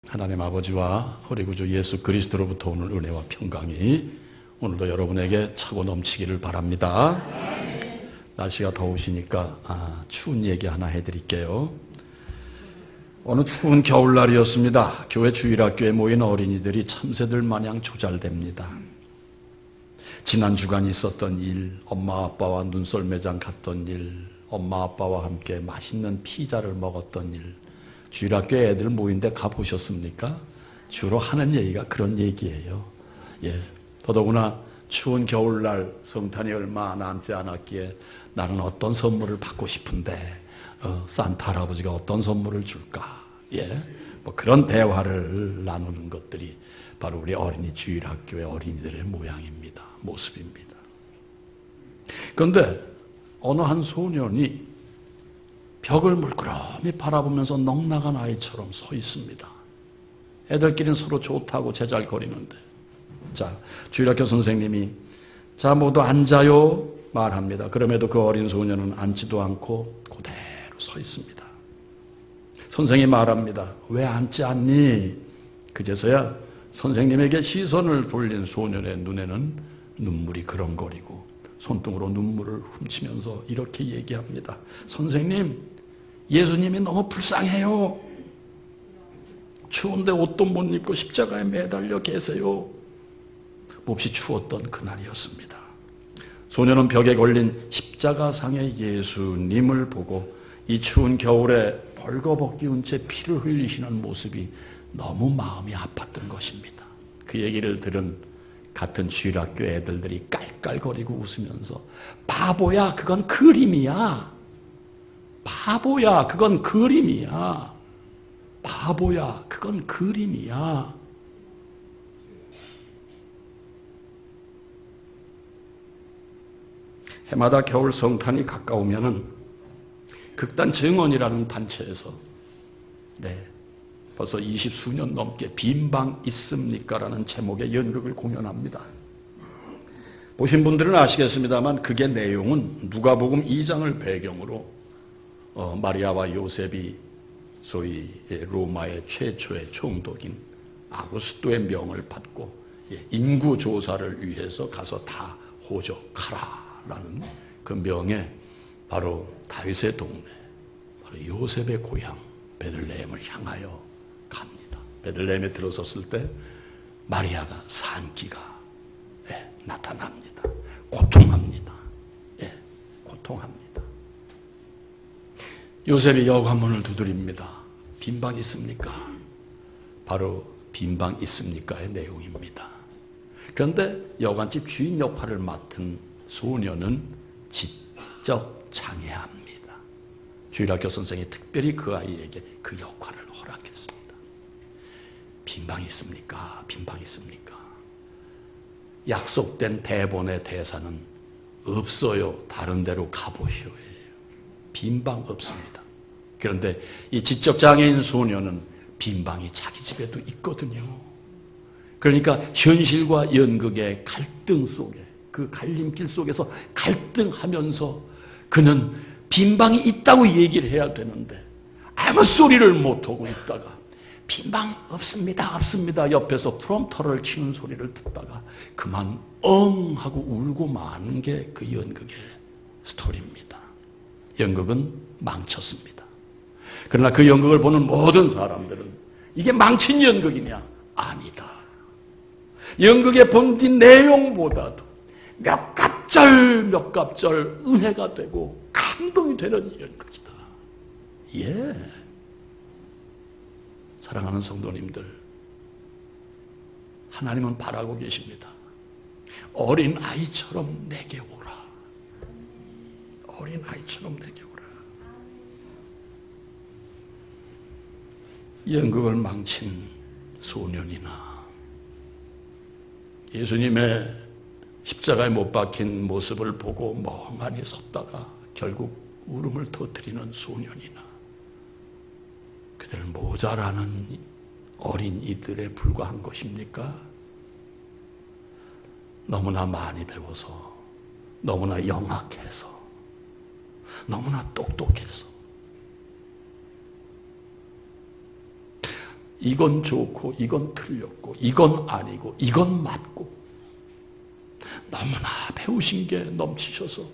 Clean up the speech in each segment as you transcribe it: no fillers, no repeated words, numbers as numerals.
하나님 아버지와 우리 구주 예수 그리스도로부터 오는 은혜와 평강이 오늘도 여러분에게 차고 넘치기를 바랍니다. 날씨가 더우시니까 추운 얘기 하나 해드릴게요. 어느 추운 겨울날이었습니다. 교회 주일학교에 모인 어린이들이 참새들 마냥 조잘댑니다. 지난 주간 있었던 일, 엄마 아빠와 눈썰매장 갔던 일, 엄마 아빠와 함께 맛있는 피자를 먹었던 일, 주일학교 애들 모인데 가보셨습니까? 주로 하는 얘기가 그런 얘기예요. 더더구나 추운 겨울날 성탄이 얼마 남지 않았기에 나는 어떤 선물을 받고 싶은데 산타 할아버지가 어떤 선물을 줄까? 뭐 그런 대화를 나누는 것들이 바로 우리 어린이 주일학교의 어린이들의 모양입니다. 모습입니다. 그런데 어느 한 소년이 벽을 물끄러미 바라보면서 넋나간 아이처럼 서 있습니다. 애들끼리는 서로 좋다고 제잘거리는데, 주일학교 선생님이 모두 앉아요 말합니다. 그럼에도 그 어린 소년은 앉지도 않고 그대로 서 있습니다. 선생님이 말합니다. 왜 앉지 않니? 그제서야 선생님에게 시선을 돌린 소년의 눈에는 눈물이 그렁거리고 손등으로 눈물을 훔치면서 이렇게 얘기합니다. 선생님, 예수님이 너무 불쌍해요. 추운데 옷도 못 입고 십자가에 매달려 계세요. 몹시 추웠던 그날이었습니다. 소년은 벽에 걸린 십자가상의 예수님을 보고 이 추운 겨울에 벌거벗기운 채 피를 흘리시는 모습이 너무 마음이 아팠던 것입니다. 그 얘기를 들은 같은 주일학교 애들들이 깔깔거리고 웃으면서 바보야, 그건 그림이야. 바보야, 그건 그림이야. 바보야, 그건 그림이야. 해마다 겨울 성탄이 가까우면은 극단 정원이라는 단체에서 벌써 20수년 넘게 빈방 있습니까? 라는 제목의 연극을 공연합니다. 보신 분들은 아시겠습니다만 그게 내용은 누가복음 2장을 배경으로 마리아와 요셉이 소위 로마의 최초의 총독인 아구스토의 명을 받고 인구조사를 위해서 가서 다 호적하라라는 그 명에 바로 다윗의 동네, 바로 요셉의 고향 베들레헴을 향하여 갑니다. 베들레헴에 들어섰을 때 마리아가 산기가 나타납니다. 고통합니다. 고통합니다. 요셉이 여관문을 두드립니다. 빈방 있습니까? 바로 빈방 있습니까의 내용입니다. 그런데 여관집 주인 역할을 맡은 소녀는 지적 장애합니다. 주일학교 선생이 특별히 그 아이에게 그 역할을 허락했습니다. 빈방 있습니까? 빈방 있습니까? 약속된 대본의 대사는 없어요. 다른 데로 가보시오예요. 빈방 없습니다. 그런데 이 지적장애인 소녀는 빈방이 자기 집에도 있거든요. 그러니까 현실과 연극의 갈등 속에, 그 갈림길 속에서 갈등하면서 그는 빈방이 있다고 얘기를 해야 되는데 아무 소리를 못하고 있다가 빈방 없습니다, 없습니다 옆에서 프롬터를 치는 소리를 듣다가 그만 하고 울고 마는 게 그 연극의 스토리입니다. 연극은 망쳤습니다. 그러나 그 연극을 보는 모든 사람들은 이게 망친 연극이냐? 아니다. 연극의 본디 내용보다도 몇 갑절 은혜가 되고 감동이 되는 연극이다. 사랑하는 성도님들, 하나님은 바라고 계십니다. 어린 아이처럼 내게 오라. 어린 아이처럼 내게 오라. 연극을 망친 소년이나 예수님의 십자가에 못 박힌 모습을 보고 멍하니 섰다가 결국 울음을 터뜨리는 소년이나 그들을 모자라는 어린이들에 불과한 것입니까? 너무나 많이 배워서, 너무나 영악해서, 너무나 똑똑해서 이건 좋고 이건 틀렸고 이건 아니고 이건 맞고 너무나 배우신 게 넘치셔서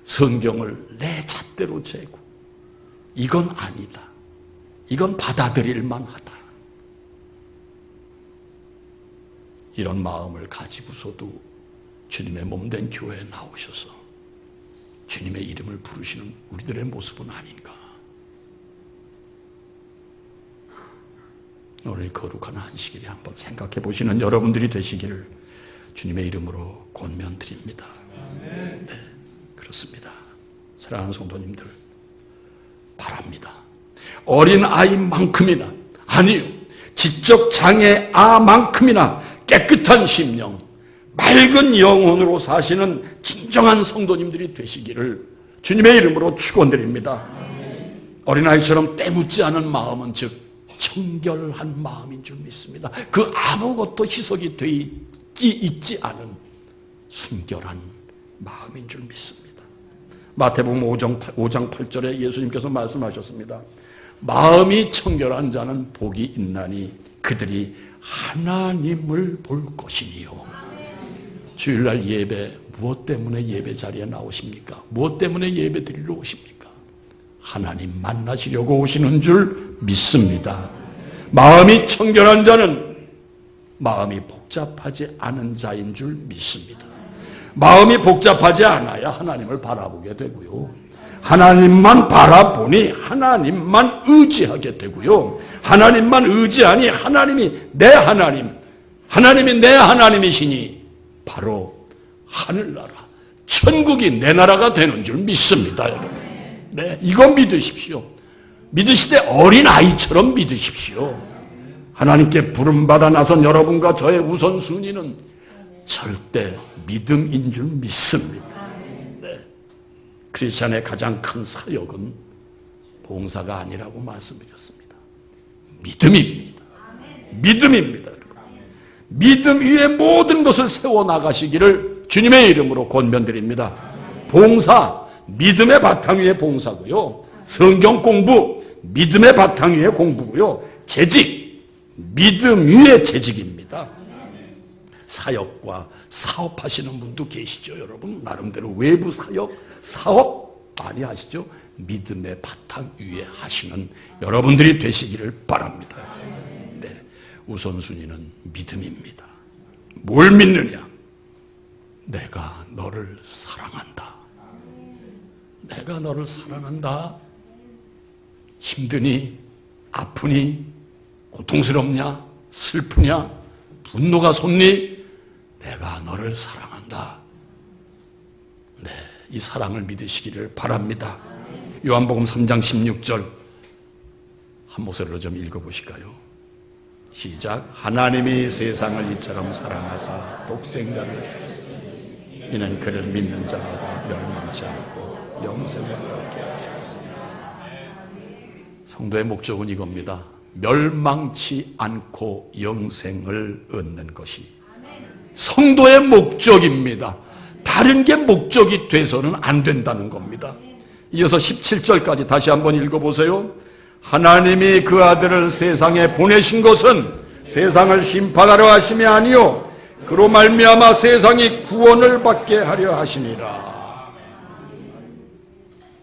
성경을 내 잣대로 재고 이건 아니다, 이건 받아들일 만하다, 이런 마음을 가지고서도 주님의 몸된 교회에 나오셔서 주님의 이름을 부르시는 우리들의 모습은 아닌가. 오늘 거룩한 안식일에 한번 생각해 보시는 여러분들이 되시기를 주님의 이름으로 권면드립니다. 네, 그렇습니다. 사랑하는 성도님들, 바랍니다. 어린아이만큼이나, 아니요, 지적 장애 아만큼이나 깨끗한 심령, 맑은 영혼으로 사시는 진정한 성도님들이 되시기를 주님의 이름으로 축원드립니다. 어린아이처럼 때묻지 않은 마음은 즉 청결한 마음인 줄 믿습니다. 그 아무것도 희석이 되어 있지 않은 순결한 마음인 줄 믿습니다. 마태복음 5장 8절에 예수님께서 말씀하셨습니다. 마음이 청결한 자는 복이 있나니 그들이 하나님을 볼 것이니요. 주일날 예배, 무엇 때문에 예배 자리에 나오십니까? 무엇 때문에 예배 드리러 오십니까? 하나님 만나시려고 오시는 줄 믿습니다. 마음이 청결한 자는 마음이 복잡하지 않은 자인 줄 믿습니다. 마음이 복잡하지 않아야 하나님을 바라보게 되고요, 하나님만 바라보니 하나님만 의지하게 되고요, 하나님만 의지하니 하나님이 내 하나님, 하나님이 내 하나님이시니 바로 하늘나라, 천국이 내 나라가 되는 줄 믿습니다, 여러분. 네, 이거 믿으십시오. 믿으시되 어린아이처럼 믿으십시오. 하나님께 부름받아 나선 여러분과 저의 우선순위는 절대 믿음인 줄 믿습니다. 네. 크리스찬의 가장 큰 사역은 봉사가 아니라고 말씀드렸습니다. 믿음입니다. 믿음입니다. 믿음 위에 모든 것을 세워나가시기를 주님의 이름으로 권면드립니다. 봉사, 믿음의 바탕 위에 봉사고요, 성경 공부, 믿음의 바탕 위에 공부고요, 재직, 믿음 위에 재직입니다. 사역과 사업하시는 분도 계시죠, 여러분. 나름대로 외부 사역, 사업 많이 하시죠. 믿음의 바탕 위에 하시는 여러분들이 되시기를 바랍니다. 네, 우선순위는 믿음입니다. 뭘 믿느냐? 내가 너를 사랑한다. 내가 너를 사랑한다. 힘드니? 아프니? 고통스럽냐? 슬프냐? 분노가 솟니? 내가 너를 사랑한다. 네, 이 사랑을 믿으시기를 바랍니다. 요한복음 3장 16절 한 목소리로 좀 읽어보실까요? 시작. 하나님이 세상을 이처럼 사랑하사 독생자를 주셨으니 이는 그를 믿는 자마다 멸망치 않고 영생을 얻게 하셨습니다. 성도의 목적은 이겁니다. 멸망치 않고 영생을 얻는 것이 성도의 목적입니다. 다른 게 목적이 돼서는 안 된다는 겁니다. 이어서 17절까지 다시 한번 읽어보세요. 하나님이 그 아들을 세상에 보내신 것은 세상을 심판하려 하심이 아니요 그로 말미암아 세상이 구원을 받게 하려 하시니라.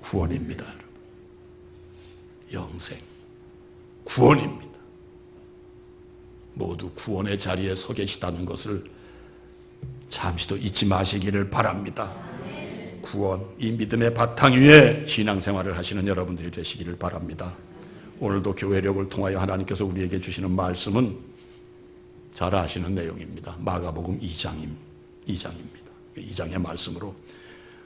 구원입니다. 영생, 구원입니다. 모두 구원의 자리에 서 계시다는 것을 잠시도 잊지 마시기를 바랍니다. 구원, 이 믿음의 바탕 위에 신앙생활을 하시는 여러분들이 되시기를 바랍니다. 오늘도 교회력을 통하여 하나님께서 우리에게 주시는 말씀은 잘 아시는 내용입니다. 마가복음 2장입니다. 2장의 말씀으로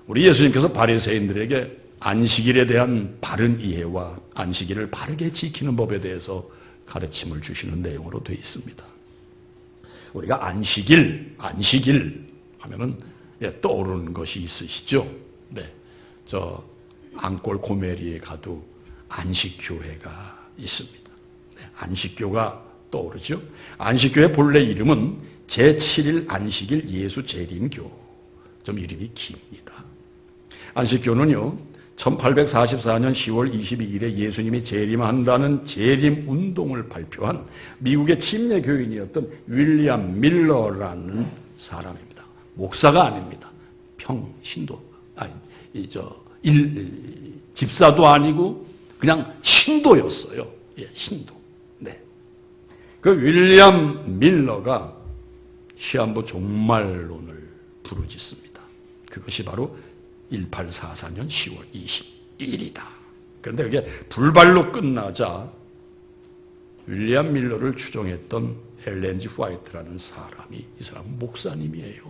우리 예수님께서 바리새인들에게 안식일에 대한 바른 이해와 안식일을 바르게 지키는 법에 대해서 가르침을 주시는 내용으로 되어 있습니다. 우리가 안식일 하면은 떠오르는 것이 있으시죠? 네, 저 앙골 고메리에 가도 안식교회가 있습니다. 네, 안식교가 떠오르죠? 안식교의 본래 이름은 제7일 안식일 예수 재림교. 좀 이름이 깁니다. 안식교는요, 1844년 10월 22일에 예수님이 재림한다는 재림운동을 발표한 미국의 침례 교인이었던 윌리엄 밀러라는 사람입니다. 목사가 아닙니다. 집사도 아니고 그냥 신도였어요. 예, 신도. 네. 그 윌리엄 밀러가 시한부 종말론을 부르짖습니다. 그것이 바로 1844년 10월 21일이다. 그런데 그게 불발로 끝나자 윌리엄 밀러를 추종했던 엘렌 G. 화이트라는 사람이, 이 사람은 목사님이에요.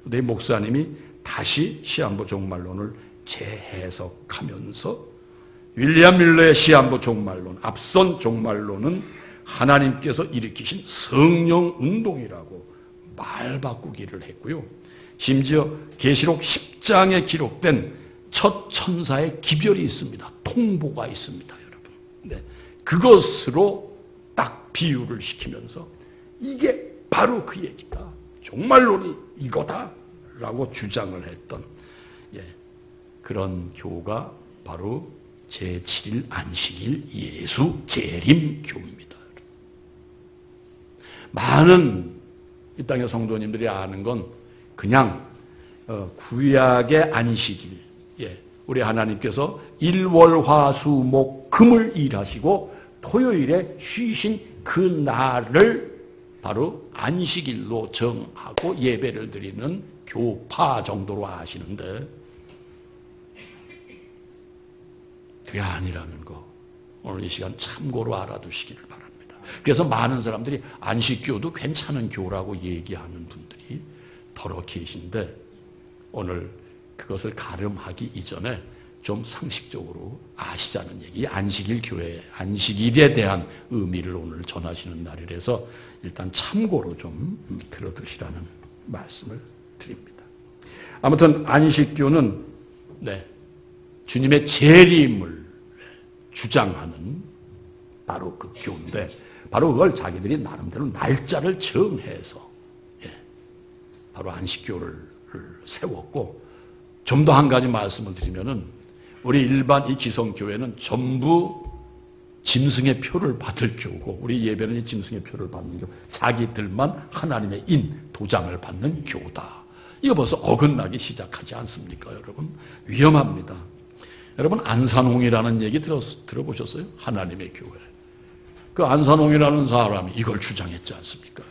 근데 이 목사님이 다시 시한부 종말론을 재해석하면서 윌리엄 밀러의 시한부 종말론, 앞선 종말론은 하나님께서 일으키신 성령 운동이라고 말 바꾸기를 했고요. 심지어 계시록 10장에 기록된 첫 천사의 기별이 있습니다. 통보가 있습니다, 여러분. 네, 그것으로 딱 비유를 시키면서 이게 바로 그 얘기다. 종말론이 이거다. 라고 주장을 했던 그런 교가 바로 제7일 안식일 예수 재림교입니다. 많은 이 땅의 성도님들이 아는 건 그냥 구약의 안식일, 우리 하나님께서 일월화수목 금을 일하시고 토요일에 쉬신 그 날을 바로 안식일로 정하고 예배를 드리는 교파 정도로 아시는데, 그게 아니라는 거 오늘 이 시간 참고로 알아두시기를 바랍니다. 그래서 많은 사람들이 안식교도 괜찮은 교라고 얘기하는 분들이 더러 계신데, 오늘 그것을 가름하기 이전에 좀 상식적으로 아시자는 얘기, 안식일 교회, 안식일에 대한 의미를 오늘 전하시는 날이라서 일단 참고로 좀 들어두시라는 말씀을 드립니다. 아무튼 안식교는 주님의 재림을 주장하는 바로 그 교인데, 바로 그걸 자기들이 나름대로 날짜를 정해서 바로 안식교를 세웠고, 좀 더 한 가지 말씀을 드리면은 우리 일반 이 기성교회는 전부 짐승의 표를 받을 교고, 우리 예배는 이 짐승의 표를 받는 교, 자기들만 하나님의 도장을 받는 교다. 이거 벌써 어긋나기 시작하지 않습니까, 여러분? 위험합니다. 여러분, 안산홍이라는 얘기 들어보셨어요? 하나님의 교회. 그 안산홍이라는 사람이 이걸 주장했지 않습니까?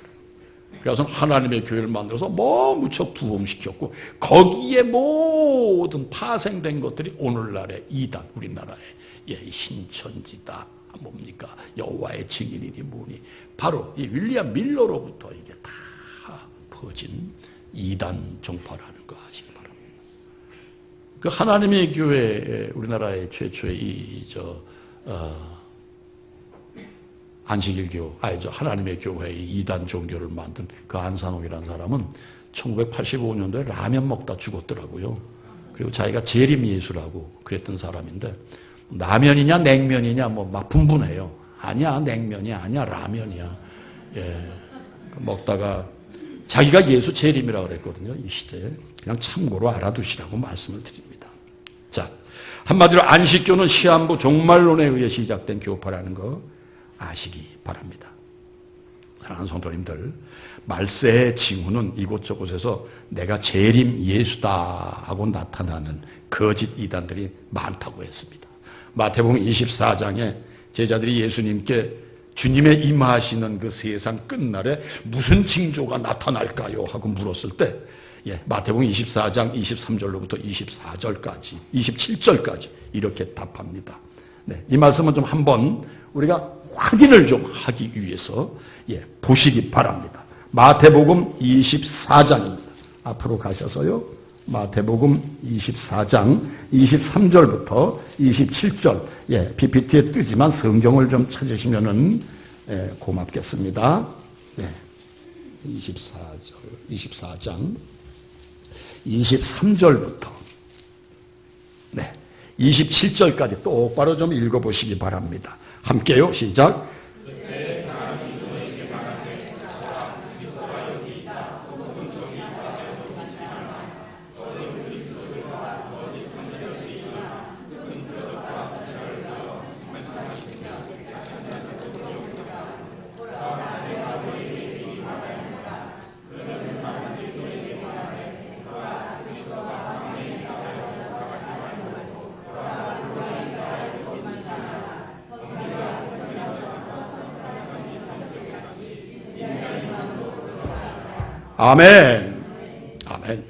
그래서 하나님의 교회를 만들어서 무척 부흥시켰고, 거기에 모든 파생된 것들이 오늘날의 이단, 우리나라의 신천지다, 뭡니까, 여호와의 증인이니 뭐니, 바로 이 윌리엄 밀러로부터 이게 다 퍼진 이단 종파라는 거 아시기 바랍니다. 그 하나님의 교회, 우리나라의 최초의 안식일교, 하나님의 교회의 이단 종교를 만든 그 안산홍이라는 사람은 1985년도에 라면 먹다 죽었더라고요. 그리고 자기가 재림 예수라고 그랬던 사람인데, 라면이냐 냉면이냐 막 분분해요. 아니야, 냉면이 아니야, 라면이야. 먹다가 자기가 예수 재림이라고 그랬거든요, 이 시대에. 그냥 참고로 알아두시라고 말씀을 드립니다. 자, 한마디로 안식교는 시한부 종말론에 의해 시작된 교파라는 거 아시기 바랍니다. 사랑하는 성도님들, 말세의 징후는 이곳저곳에서 내가 재림 예수다 하고 나타나는 거짓 이단들이 많다고 했습니다. 마태복음 24장에 제자들이 예수님께 주님의 임하시는 그 세상 끝날에 무슨 징조가 나타날까요? 하고 물었을 때, 마태복음 24장 23절로부터 24절까지, 27절까지 이렇게 답합니다. 이 말씀은 좀 한번 우리가 확인을 좀 하기 위해서 보시기 바랍니다. 마태복음 24장입니다. 앞으로 가셔서요. 마태복음 24장 23절부터 27절, PPT에 뜨지만 성경을 좀 찾으시면은 고맙겠습니다. 24장 23절부터 27절까지 똑바로 좀 읽어보시기 바랍니다. 함께요. 시작. 아멘. 아멘.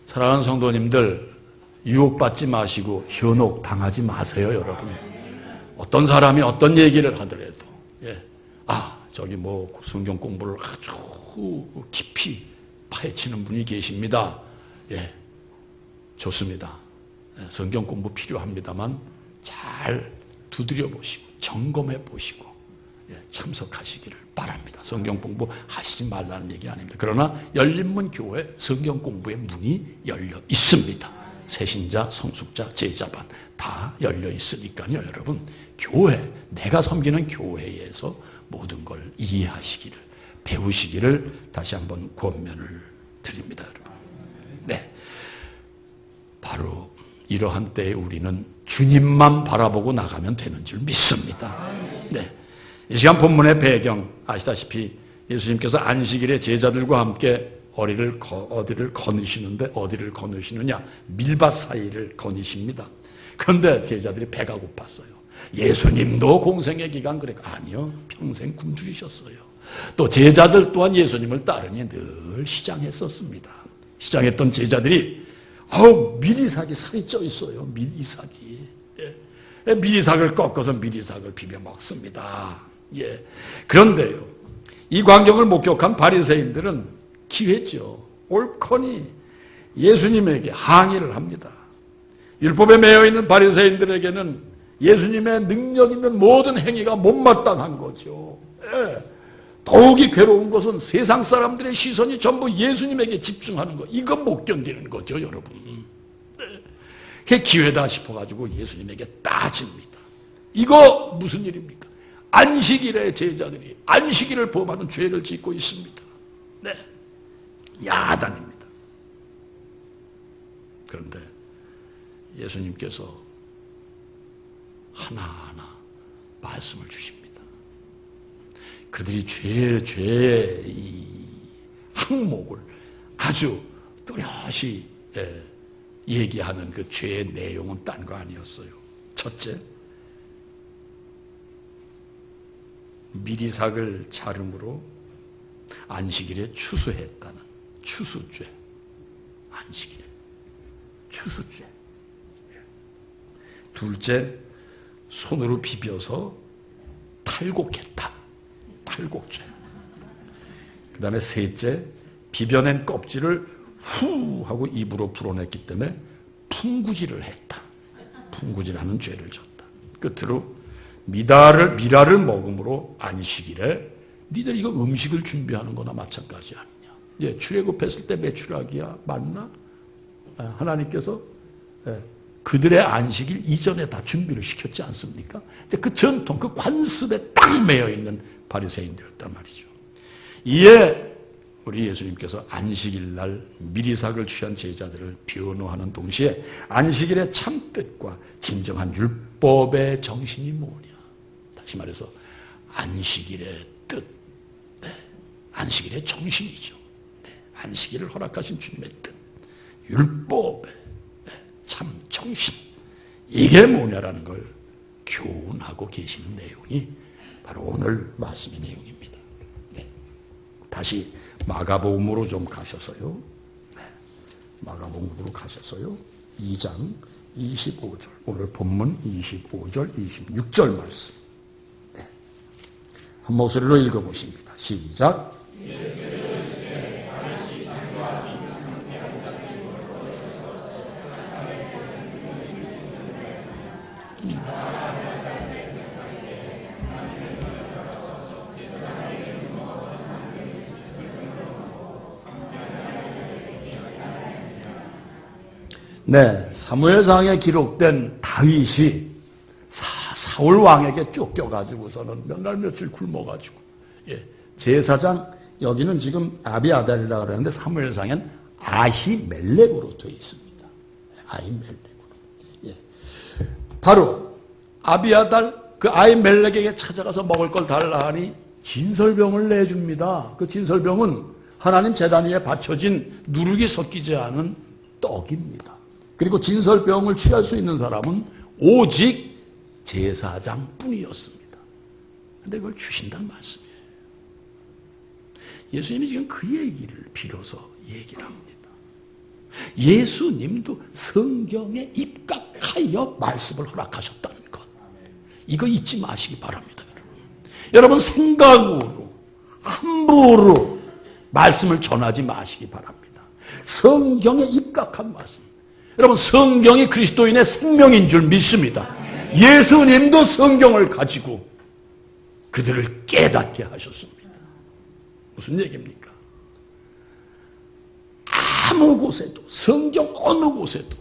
사랑하는 성도님들, 유혹받지 마시고 현혹당하지 마세요, 여러분. 어떤 사람이 어떤 얘기를 하더라도, 저기 성경 공부를 아주 깊이 파헤치는 분이 계십니다. 좋습니다. 성경 공부 필요합니다만 잘 두드려 보시고 점검해 보시고 참석하시기를 바랍니다. 성경 공부 하시지 말라는 얘기 아닙니다. 그러나 열린문 교회 성경 공부의 문이 열려 있습니다. 새신자, 성숙자, 제자반 다 열려 있으니까요. 여러분, 교회, 내가 섬기는 교회에서 모든 걸 이해하시기를, 배우시기를 다시 한번 권면을 드립니다. 여러분. 네, 바로 이러한 때에 우리는 주님만 바라보고 나가면 되는 줄 믿습니다. 네, 이 시간 본문의 배경 아시다시피 예수님께서 안식일에 제자들과 함께 어디를 거느시는데, 어디를 거느시느냐, 밀밭 사이를 거니십니다. 그런데 제자들이 배가 고팠어요. 예수님도 공생의 기간 아니요, 평생 굶주리셨어요. 또 제자들 또한 예수님을 따르니 늘 시장했었습니다. 시장했던 제자들이 미리삭이 살이 쪄 있어요. 미리삭이. 미리삭을 꺾어서 미리삭을 비벼 먹습니다. 그런데요, 이 광경을 목격한 바리새인들은 기회죠. 옳거니 예수님에게 항의를 합니다. 율법에 매여 있는 바리새인들에게는 예수님의 능력 있는 모든 행위가 못마땅한 거죠. 더욱이 괴로운 것은 세상 사람들의 시선이 전부 예수님에게 집중하는 거, 이건 못 견디는 거죠, 여러분. 그게 기회다 싶어가지고 예수님에게 따집니다. 이거 무슨 일입니까? 안식일에 제자들이 안식일을 범하는 죄를 짓고 있습니다. 야단입니다. 그런데 예수님께서 하나하나 말씀을 주십니다. 그들이 죄의 이 항목을 아주 뚜렷이 얘기하는 그 죄의 내용은 딴 거 아니었어요. 첫째, 미리삭을 자름으로 안식일에 추수했다는 추수죄. 안식일에 추수죄. 둘째, 손으로 비벼서 탈곡했다. 탈곡죄. 그 다음에 셋째, 비벼낸 껍질을 후 하고 입으로 풀어냈기 때문에 풍구질을 했다. 풍구질하는 죄를 졌다. 끝으로 미라를 먹음으로 안식일에 니들 이거 음식을 준비하는 거나 마찬가지 아니냐. 출애굽했을 때 메추라기야 맞나? 하나님께서 그들의 안식일 이전에 다 준비를 시켰지 않습니까? 그 전통, 그 관습에 딱 매여 있는 바리새인들이었단 말이죠. 이에 우리 예수님께서 안식일 날 미리삭을 취한 제자들을 변호하는 동시에 안식일의 참뜻과 진정한 율법의 정신이 뭐냐. 다시 말해서 안식일의 뜻, 안식일의 정신이죠. 안식일을 허락하신 주님의 뜻, 율법의 참 정신, 이게 뭐냐라는 걸 교훈하고 계시는 내용이 바로 오늘 말씀의 내용입니다. 다시 마가복음으로 좀 가셔서요. 마가복음으로 가셔서요. 2장 25절, 오늘 본문 25절, 26절 말씀. 한 목소리로 읽어보십니다. 시작. 사무엘상에 기록된 다윗이 사울 왕에게 쫓겨가지고서는 몇 날 며칠 굶어가지고, 제사장, 여기는 지금 아비아달이라고 그러는데 사무엘상엔 아히멜렉으로 되어 있습니다. 아히멜렉으로. 바로 아비아달, 그 아히멜렉에게 찾아가서 먹을 걸 달라 하니 진설병을 내줍니다. 그 진설병은 하나님 제단 위에 받쳐진 누룩이 섞이지 않은 떡입니다. 그리고 진설병을 취할 수 있는 사람은 오직 제사장뿐이었습니다. 그런데 그걸 주신다는 말씀이에요. 예수님이 지금 그 얘기를 빌어서 얘기를 합니다. 예수님도 성경에 입각하여 말씀을 허락하셨다는 것. 이거 잊지 마시기 바랍니다. 여러분 생각으로 함부로 말씀을 전하지 마시기 바랍니다. 성경에 입각한 말씀. 여러분 성경이 그리스도인의 생명인 줄 믿습니다. 예수님도 성경을 가지고 그들을 깨닫게 하셨습니다. 무슨 얘기입니까? 아무 곳에도 성경 어느 곳에도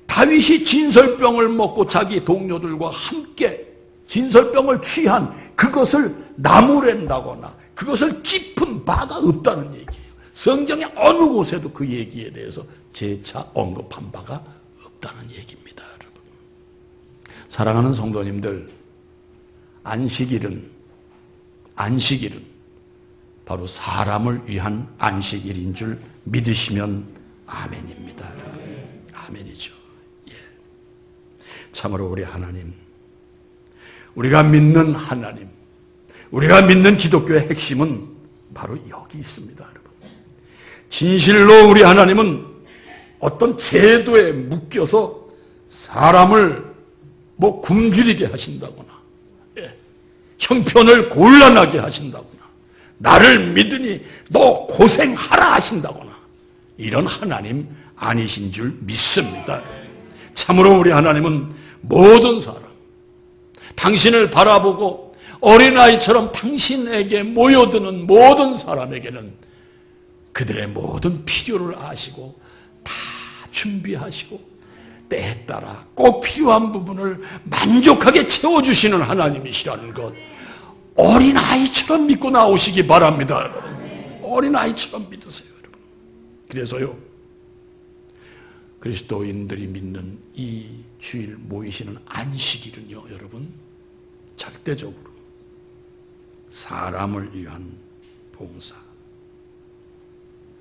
다윗이 진설병을 먹고 자기 동료들과 함께 진설병을 취한 그것을 나무랜다거나 그것을 짚은 바가 없다는 얘기예요. 성경의 어느 곳에도 그 얘기에 대해서 재차 언급한 바가 없다는 얘기입니다. 여러분. 사랑하는 성도님들, 안식일은 바로 사람을 위한 안식일인 줄 믿으시면 아멘입니다. 아멘이죠. 예. 참으로 우리 하나님, 우리가 믿는 하나님, 우리가 믿는 기독교의 핵심은 바로 여기 있습니다. 여러분. 진실로 우리 하나님은 어떤 제도에 묶여서 사람을 굶주리게 하신다거나 형편을 곤란하게 하신다거나 나를 믿으니 너 고생하라 하신다거나 이런 하나님 아니신 줄 믿습니다. 참으로 우리 하나님은 모든 사람, 당신을 바라보고 어린아이처럼 당신에게 모여드는 모든 사람에게는 그들의 모든 필요를 아시고 다 준비하시고 때에 따라 꼭 필요한 부분을 만족하게 채워주시는 하나님이시라는 것, 어린아이처럼 믿고 나오시기 바랍니다. 여러분. 어린아이처럼 믿으세요. 여러분. 그래서요, 그리스도인들이 믿는 이 주일 모이시는 안식일은요, 여러분, 절대적으로 사람을 위한 봉사,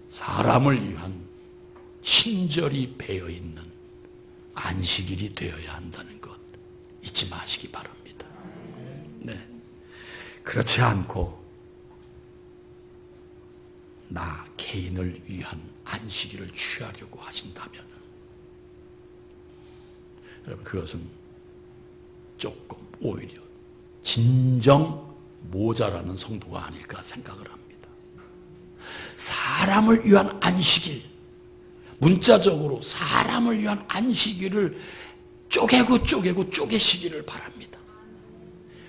사람을 위한 친절이 배어있는 안식일이 되어야 한다는 것 잊지 마시기 바랍니다. 네. 그렇지 않고 나 개인을 위한 안식일을 취하려고 하신다면 여러분 그것은 조금 오히려 진정 모자라는 성도가 아닐까 생각을 합니다. 사람을 위한 안식일, 문자적으로 사람을 위한 안식일을 쪼개시기를 바랍니다.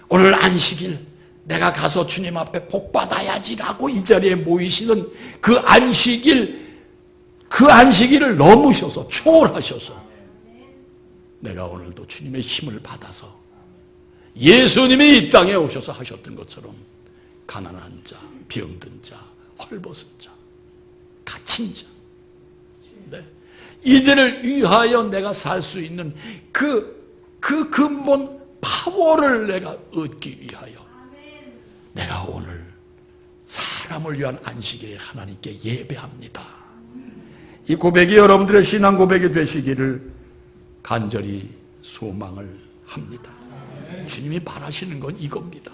오늘 안식일 내가 가서 주님 앞에 복 받아야지라고 이 자리에 모이시는 그 안식일을 넘으셔서 초월하셔서 내가 오늘도 주님의 힘을 받아서 예수님이 이 땅에 오셔서 하셨던 것처럼 가난한 자, 병든 자, 헐벗은 자, 갇힌 자, 네. 이들을 위하여 내가 살 수 있는 그 근본 파워를 내가 얻기 위하여 내가 오늘 사람을 위한 안식일에 하나님께 예배합니다. 이 고백이 여러분들의 신앙 고백이 되시기를 간절히 소망을 합니다. 주님이 바라시는 건 이겁니다.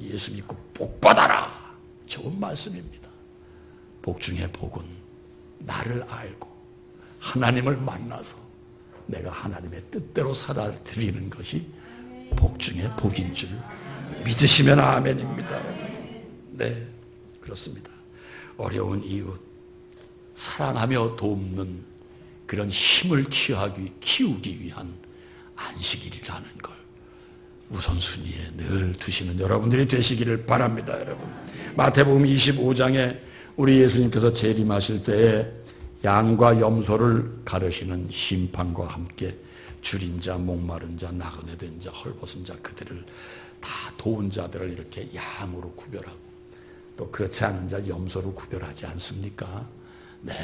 예수 믿고 복 받아라. 좋은 말씀입니다. 복 중에 복은 나를 알고 하나님을 만나서 내가 하나님의 뜻대로 살아드리는 것이 복 중에 복인 줄 믿으시면 아멘입니다. 네, 그렇습니다. 어려운 이웃, 사랑하며 돕는 그런 힘을 키우기 위한 안식일이라는 걸 우선순위에 늘 두시는 여러분들이 되시기를 바랍니다. 여러분, 마태복음 25장에 우리 예수님께서 재림하실 때에 양과 염소를 가르시는 심판과 함께 줄인 자, 목마른 자, 나그네 된 자, 헐벗은 자, 그들을 다 도운 자들을 이렇게 양으로 구별하고 또 그렇지 않은 자 염소로 구별하지 않습니까? 네,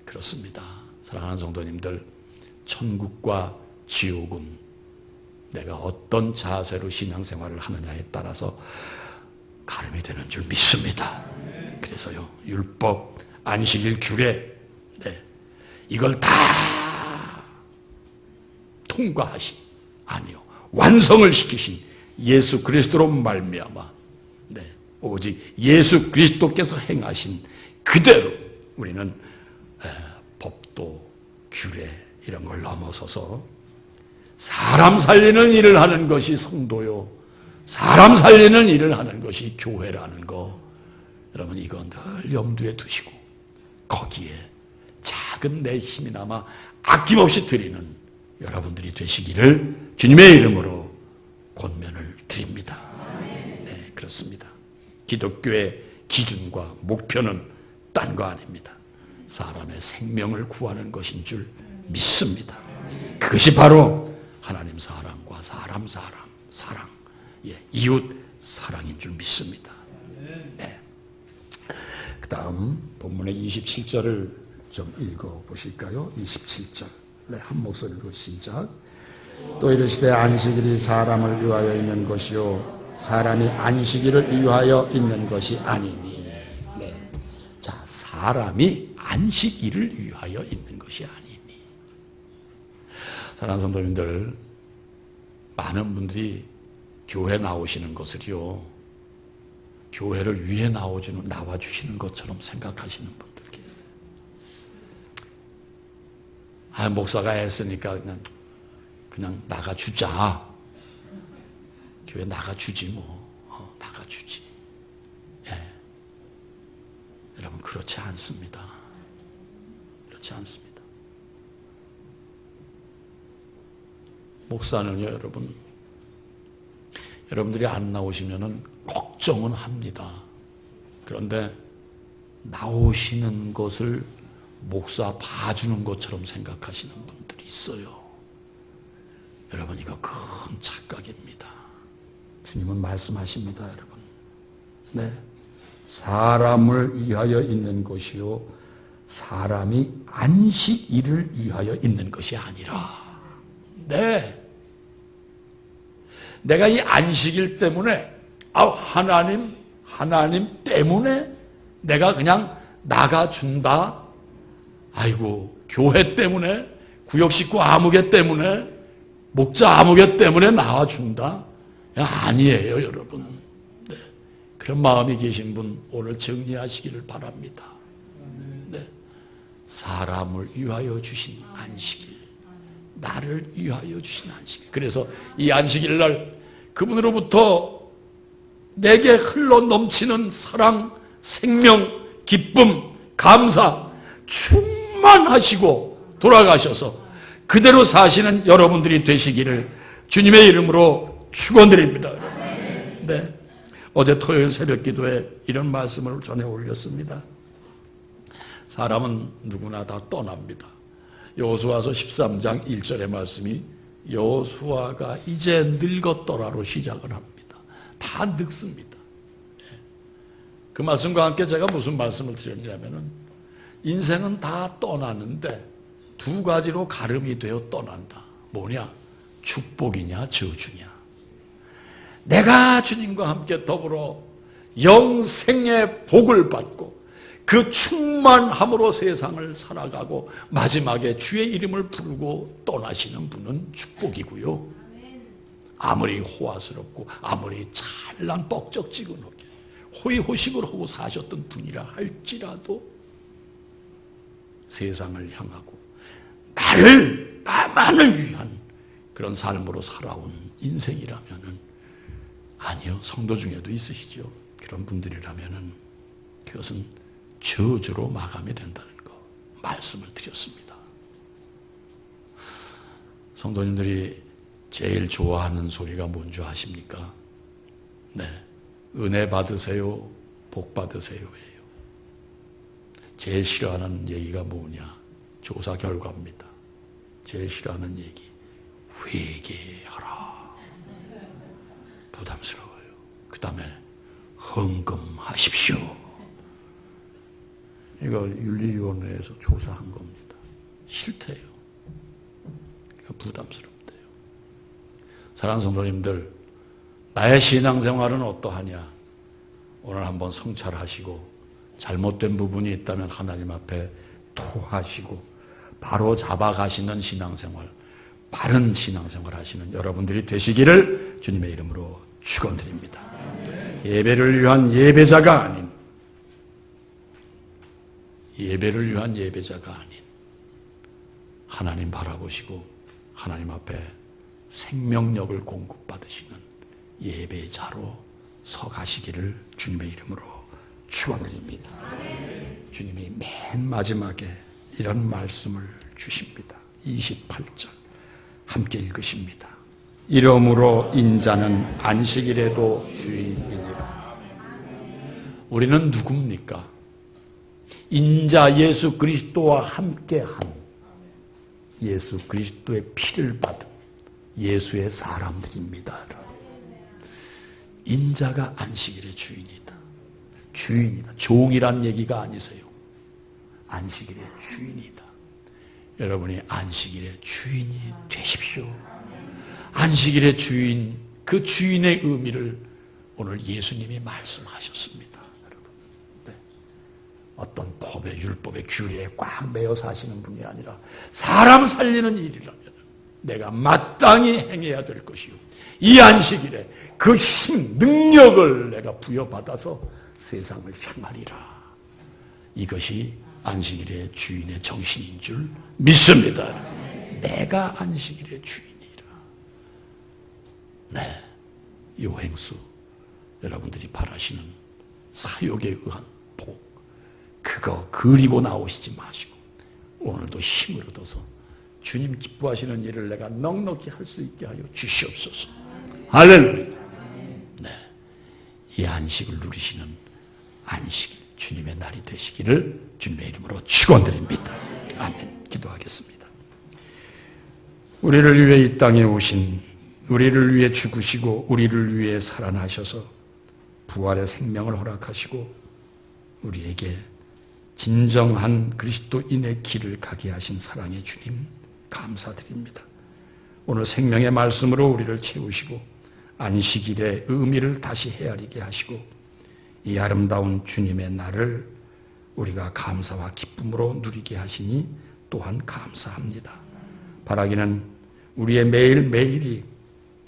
그렇습니다. 사랑하는 성도님들, 천국과 지옥은 내가 어떤 자세로 신앙생활을 하느냐에 따라서 가름이 되는 줄 믿습니다. 그래서요, 율법, 안식일, 규례, 네, 이걸 다 통과하신, 아니요, 완성을 시키신 예수 그리스도로 말미암아, 네, 오직 예수 그리스도께서 행하신 그대로 우리는 법도 규례 이런 걸 넘어서서 사람 살리는 일을 하는 것이 성도요, 사람 살리는 일을 하는 것이 교회라는 거, 여러분 이거 늘 염두에 두시고 거기에 작은 내 힘이나마 아낌없이 드리는 여러분들이 되시기를 주님의 이름으로 권면을 드립니다. 네, 그렇습니다. 기독교의 기준과 목표는 딴 거 아닙니다. 사람의 생명을 구하는 것인 줄 믿습니다. 그것이 바로 하나님 사랑과 사람 사랑, 이웃 사랑인 줄 믿습니다. 네. 그 다음 본문의 27절을 좀 읽어보실까요? 27절. 네, 한 목소리로 시작. 또 이르시되 안식일이 사람을 위하여 있는 것이요 사람이 안식일을 위하여 있는 것이 아니니. 네. 자, 사람이 안식일을 위하여 있는 것이 아니니. 사랑하는 성도님들, 많은 분들이 교회 나오시는 것을요, 교회를 위해 나와주시는 것처럼 생각하시는 분들 계세요. 아, 목사가 했으니까 그냥 나가주자. 교회 나가주지 뭐. 나가주지. 예. 여러분 그렇지 않습니다. 그렇지 않습니다. 목사는요, 여러분들이 안 나오시면은 걱정은 합니다. 그런데 나오시는 것을 목사 봐주는 것처럼 생각하시는 분들이 있어요. 여러분 이거 큰 착각입니다. 주님은 말씀하십니다, 여러분. 네, 사람을 위하여 있는 것이요 사람이 안식일을 위하여 있는 것이 아니라. 네, 내가 이 안식일 때문에 하나님 때문에 내가 그냥 나가준다. 아이고, 교회 때문에, 구역 식구 아무개 때문에, 목자 아무개 때문에 나와준다. 아니에요, 여러분. 네. 그런 마음이 계신 분 오늘 정리하시기를 바랍니다. 네. 사람을 위하여 주신 안식일, 나를 위하여 주신 안식일. 그래서 이 안식일 날 그분으로부터 내게 흘러 넘치는 사랑, 생명, 기쁨, 감사 충만하시고 돌아가셔서 그대로 사시는 여러분들이 되시기를 주님의 이름으로 축원드립니다. 네. 어제 토요일 새벽 기도에 이런 말씀을 전해 올렸습니다. 사람은 누구나 다 떠납니다. 여호수아서 13장 1절의 말씀이 여호수아가 이제 늙었더라로 시작을 합니다. 다 늙습니다. 그 말씀과 함께 제가 무슨 말씀을 드렸냐면은 인생은 다 떠나는데 두 가지로 가름이 되어 떠난다. 뭐냐? 축복이냐 저주냐. 내가 주님과 함께 더불어 영생의 복을 받고 그 충만함으로 세상을 살아가고 마지막에 주의 이름을 부르고 떠나시는 분은 축복이고요. 아무리 호화스럽고 아무리 찬란 뻑적지근하게 호의호식을 하고 사셨던 분이라 할지라도 세상을 향하고 나만을 위한 그런 삶으로 살아온 인생이라면은, 아니요, 성도 중에도 있으시죠. 그런 분들이라면은 그것은 저주로 마감이 된다는 거 말씀을 드렸습니다. 성도님들이 제일 좋아하는 소리가 뭔지 아십니까? 네, 은혜 받으세요, 복 받으세요예요. 제일 싫어하는 얘기가 뭐냐? 조사 결과입니다. 제일 싫어하는 얘기, 회개하라. 부담스러워요. 그 다음에 헌금하십시오. 이거 윤리위원회에서 조사한 겁니다. 싫대요. 부담스럽대요. 사랑하는 성도님들, 나의 신앙생활은 어떠하냐? 오늘 한번 성찰하시고 잘못된 부분이 있다면 하나님 앞에 토하시고 바로 잡아가시는 신앙생활, 바른 신앙생활 하시는 여러분들이 되시기를 주님의 이름으로 축원드립니다. 예배를 위한 예배자가 아닌, 예배를 위한 예배자가 아닌 하나님 바라보시고 하나님 앞에 생명력을 공급받으시는 예배자로 서가시기를 주님의 이름으로 축원드립니다. 주님이 맨 마지막에 이런 말씀을 주십니다. 28절 함께 읽으십니다. 이러므로 인자는 안식일에도 주인이니라. 우리는 누굽니까? 인자 예수 그리스도와 함께한, 예수 그리스도의 피를 받은 예수의 사람들입니다. 인자가 안식일의 주인이다. 주인이다. 종이란 얘기가 아니세요. 안식일의 주인이다. 여러분이 안식일의 주인이 되십시오. 안식일의 주인, 그 주인의 의미를 오늘 예수님이 말씀하셨습니다. 여러분, 네. 어떤 법의 율법의 규례에 꽉 매여 사시는 분이 아니라 사람 살리는 일이라면 내가 마땅히 행해야 될 것이요, 이 안식일에 그 힘, 능력을 내가 부여받아서 세상을 향하리라. 이것이 안식일의 주인의 정신인 줄 믿습니다. 내가 안식일의 주인이라. 네, 요행수, 여러분들이 바라시는 사욕에 의한 복, 그거 그리고 나오시지 마시고 오늘도 힘을 얻어서 주님 기뻐하시는 일을 내가 넉넉히 할 수 있게 하여 주시옵소서. 할렐루야. 네, 이 안식을 누리시는 안식일, 주님의 날이 되시기를 주님의 이름으로 축원드립니다. 아멘. 기도하겠습니다. 우리를 위해 이 땅에 오신, 우리를 위해 죽으시고 우리를 위해 살아나셔서 부활의 생명을 허락하시고 우리에게 진정한 그리스도인의 길을 가게 하신 사랑의 주님 감사드립니다. 오늘 생명의 말씀으로 우리를 채우시고 안식일의 의미를 다시 헤아리게 하시고 이 아름다운 주님의 날을 우리가 감사와 기쁨으로 누리게 하시니 또한 감사합니다. 바라기는 우리의 매일매일이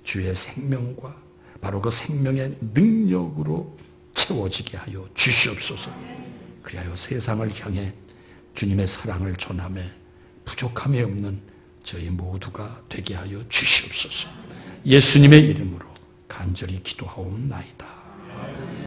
주의 생명과 바로 그 생명의 능력으로 채워지게 하여 주시옵소서. 그리하여 세상을 향해 주님의 사랑을 전하며 부족함이 없는 저희 모두가 되게 하여 주시옵소서. 예수님의 이름으로 간절히 기도하옵나이다.